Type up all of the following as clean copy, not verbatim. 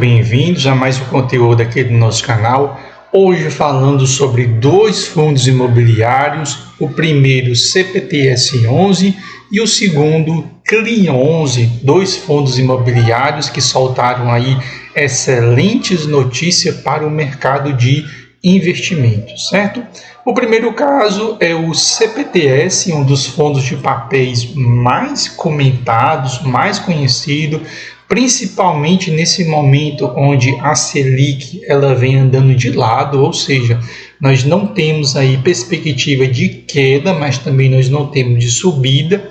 bem-vindos a mais um conteúdo aqui do nosso canal. Hoje falando sobre dois fundos imobiliários, o primeiro CPTS11 e o segundo CRI11, dois fundos imobiliários que soltaram aí excelentes notícias para o mercado de investimentos, certo? O primeiro caso é o CPTS, um dos fundos de papéis mais comentados, mais conhecido, principalmente nesse momento onde a Selic ela vem andando de lado, ou seja, nós não temos aí perspectiva de queda, mas também nós não temos de subida.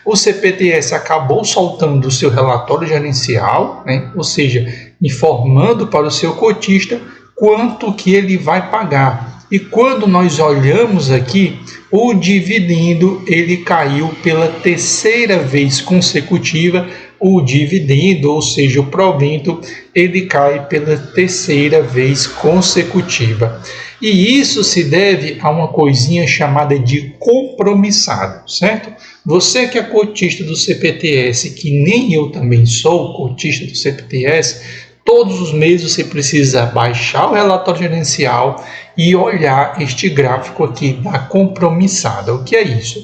O CPTS acabou soltando o seu relatório gerencial, ou seja, informando para o seu cotista quanto que ele vai pagar. E quando nós olhamos aqui, o dividendo ele caiu pela terceira vez consecutiva. O dividendo, ou seja, o provento, ele cai pela terceira vez consecutiva. E isso se deve a uma coisinha chamada de compromissado, certo? Você que é cotista do CPTS, que nem eu também sou cotista do CPTS, todos os meses você precisa baixar o relatório gerencial e olhar este gráfico aqui da compromissada. O que é isso?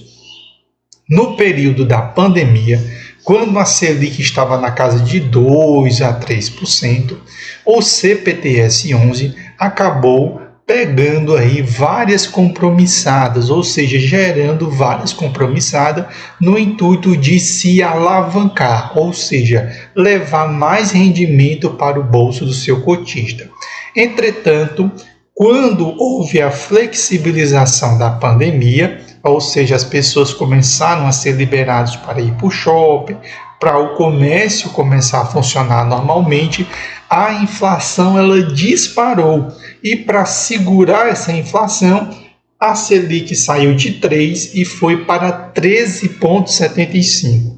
No período da pandemia, quando a Selic estava na casa de 2 a 3%, o CPTS11 acabou pegando aí várias compromissadas, ou seja, gerando várias compromissadas no intuito de se alavancar, ou seja, levar mais rendimento para o bolso do seu cotista. Entretanto, quando houve a flexibilização da pandemia, ou seja, as pessoas começaram a ser liberadas para ir para o shopping, para o comércio começar a funcionar normalmente, a inflação ela disparou. E para segurar essa inflação, a Selic saiu de 3 e foi para 13,75.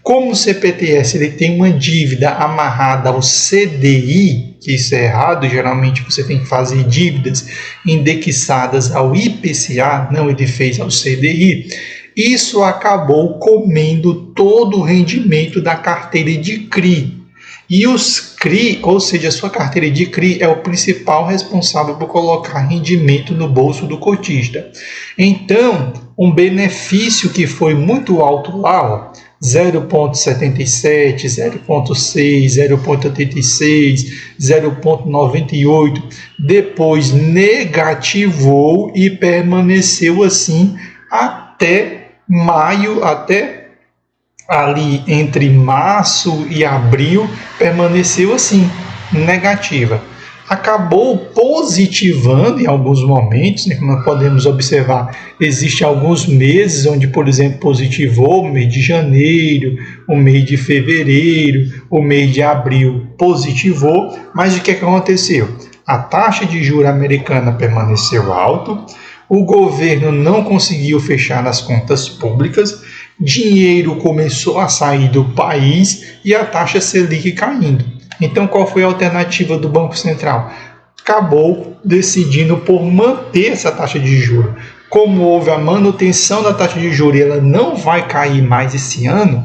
Como o CPTS ele tem uma dívida amarrada ao CDI, que isso é errado, geralmente você tem que fazer dívidas indexadas ao IPCA, não, ele fez ao CDI, isso acabou comendo todo o rendimento da carteira de CRI. E os CRI, ou seja, a sua carteira de CRI é o principal responsável por colocar rendimento no bolso do cotista. Então, um benefício que foi muito alto lá, 0,77, 0,6, 0,86, 0,98, depois negativou e permaneceu assim até maio, até ali entre março e abril, permaneceu assim, negativa. Acabou positivando em alguns momentos, como nós podemos observar, existem alguns meses onde, por exemplo, positivou o mês de janeiro, o mês de fevereiro, o mês de abril positivou, mas o que aconteceu? A taxa de juros americana permaneceu alta, o governo não conseguiu fechar as contas públicas, dinheiro começou a sair do país e a taxa Selic caindo. Então, qual foi a alternativa do Banco Central? Acabou decidindo por manter essa taxa de juros. Como houve a manutenção da taxa de juros e ela não vai cair mais esse ano,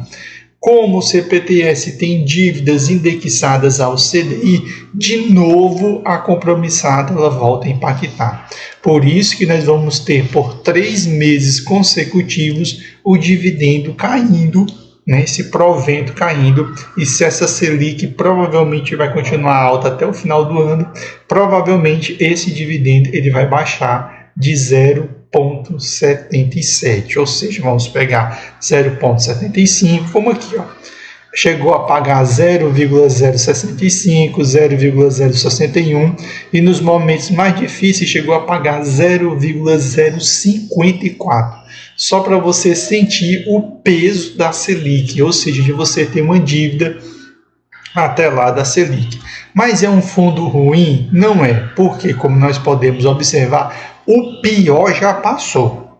como o CPTS tem dívidas indexadas ao CDI, de novo a compromissada ela volta a impactar. Por isso que nós vamos ter por 3 meses consecutivos o dividendo caindo, esse provento caindo, e se essa Selic provavelmente vai continuar alta até o final do ano, provavelmente esse dividendo ele vai baixar de 0,77, ou seja, vamos pegar 0,75, como aqui, chegou a pagar 0,065, 0,061 e nos momentos mais difíceis chegou a pagar 0,054. Só para você sentir o peso da Selic, ou seja, de você ter uma dívida até lá da Selic. Mas é um fundo ruim? Não é, porque como nós podemos observar, o pior já passou.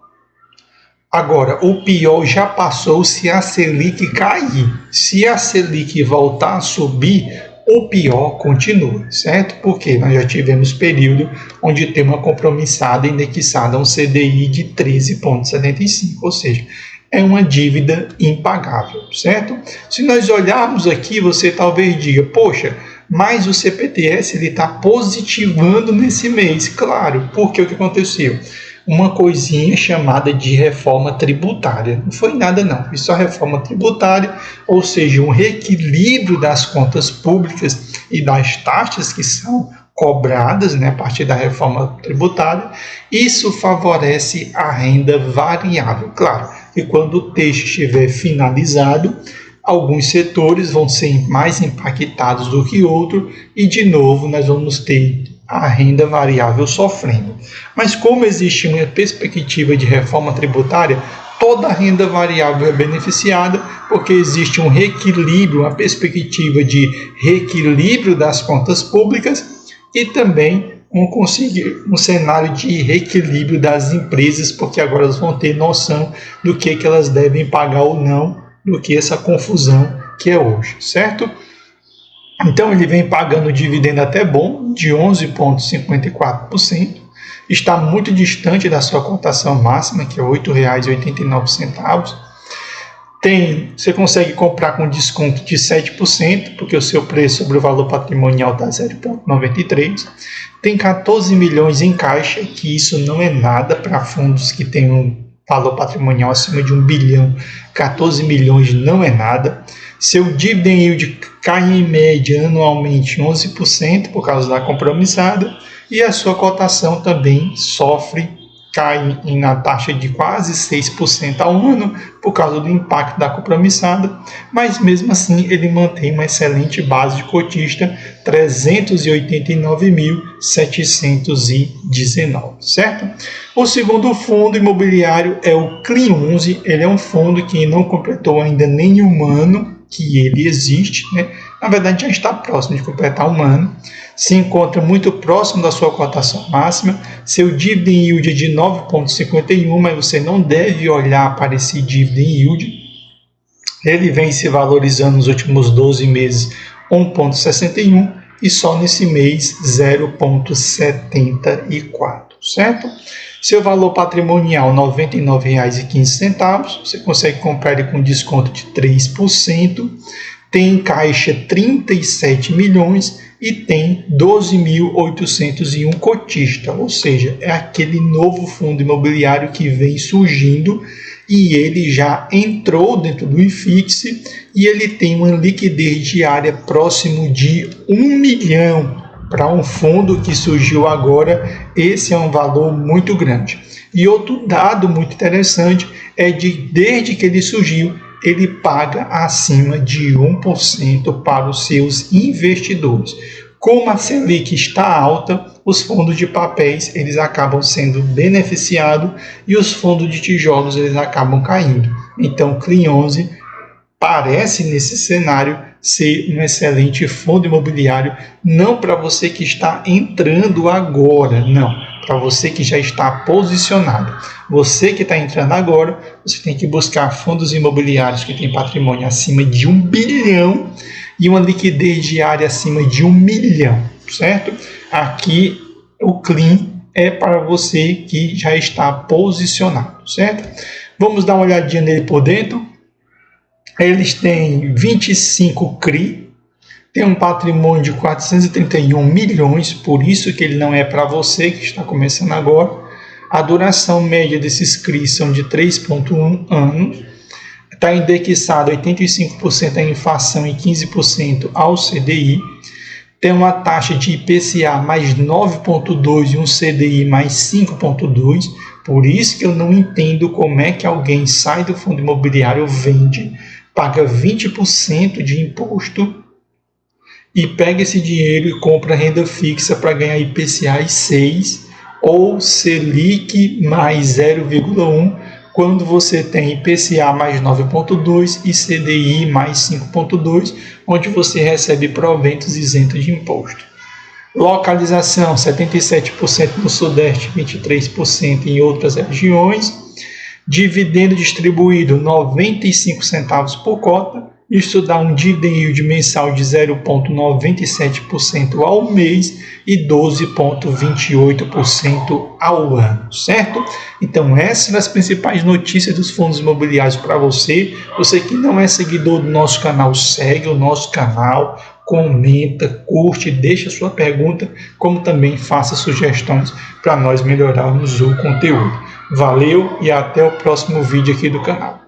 Agora, o pior já passou se a Selic cair. Se a Selic voltar a subir, o pior continua, certo? Porque nós já tivemos período onde tem uma compromissada indexada a um CDI de 13,75, ou seja, é uma dívida impagável, certo? Se nós olharmos aqui, você talvez diga, poxa, mas o CPTS está positivando nesse mês, claro, porque o que aconteceu? Uma coisinha chamada de reforma tributária. Não foi nada não, foi só reforma tributária, ou seja, um reequilíbrio das contas públicas e das taxas que são cobradas, né, a partir da reforma tributária. Isso favorece a renda variável. Claro que quando o texto estiver finalizado, alguns setores vão ser mais impactados do que outros e, de novo, nós vamos ter a renda variável sofrendo. Mas como existe uma perspectiva de reforma tributária, toda a renda variável é beneficiada, porque existe um reequilíbrio, uma perspectiva de reequilíbrio das contas públicas e também um cenário de reequilíbrio das empresas, porque agora elas vão ter noção do que elas devem pagar ou não, do que essa confusão que é hoje, certo? Então, ele vem pagando dividendo até bom, de 11,54%, está muito distante da sua cotação máxima, que é R$ 8,89. Você consegue comprar com desconto de 7%, porque o seu preço sobre o valor patrimonial está 0,93%. Tem 14 milhões em caixa, que isso não é nada para fundos que têm um valor patrimonial acima de 1 bilhão, 14 milhões não é nada. Seu dividend yield cai em média anualmente 11% por causa da compromissada e a sua cotação também cai na taxa de quase 6% ao ano por causa do impacto da compromissada, mas mesmo assim ele mantém uma excelente base de cotista, 389.719, certo? O segundo fundo imobiliário é o CLIN 11, ele é um fundo que não completou ainda nenhum ano que ele existe, né? Na verdade já está próximo de completar um ano, se encontra muito próximo da sua cotação máxima, seu dividend yield é de 9,51, mas você não deve olhar para esse dividend yield, ele vem se valorizando nos últimos 12 meses 1,61 e só nesse mês 0,74, certo? Seu valor patrimonial R$ 99,15, você consegue comprar ele com desconto de 3%, tem em caixa 37 milhões e tem 12.801 cotista, ou seja, é aquele novo fundo imobiliário que vem surgindo e ele já entrou dentro do IFIX e ele tem uma liquidez diária próximo de 1 milhão. Para um fundo que surgiu agora, esse é um valor muito grande. E outro dado muito interessante é desde que ele surgiu, ele paga acima de 1% para os seus investidores. Como a Selic está alta, os fundos de papéis eles acabam sendo beneficiados e os fundos de tijolos eles acabam caindo. Então, o CLIN 11 parece nesse cenário ser um excelente fundo imobiliário, não para você que está entrando agora, não, para você que já está posicionado. Você que está entrando agora, você tem que buscar fundos imobiliários que têm patrimônio acima de 1 bilhão e uma liquidez diária acima de 1 milhão, certo? Aqui o CLIN é para você que já está posicionado, certo? Vamos dar uma olhadinha nele por dentro. Eles têm 25 CRI, tem um patrimônio de 431 milhões, por isso que ele não é para você que está começando agora. A duração média desses CRI são de 3,1 anos, está indexado 85% à inflação e 15% ao CDI, tem uma taxa de IPCA mais 9,2 e um CDI mais 5,2, por isso que eu não entendo como é que alguém sai do fundo imobiliário, vende, paga 20% de imposto e pega esse dinheiro e compra renda fixa para ganhar IPCA 6 ou Selic mais 0,1, quando você tem IPCA mais 9,2 e CDI mais 5,2, onde você recebe proventos isentos de imposto. Localização, 77% no Sudeste, 23% em outras regiões. Dividendo distribuído 95 centavos por cota, isso dá um dividend yield mensal de 0,97% ao mês e 12,28% ao ano, certo? Então essas são as principais notícias dos fundos imobiliários para você. Você que não é seguidor do nosso canal, segue o nosso canal, comenta, curte, deixa sua pergunta, como também faça sugestões para nós melhorarmos o conteúdo. Valeu e até o próximo vídeo aqui do canal.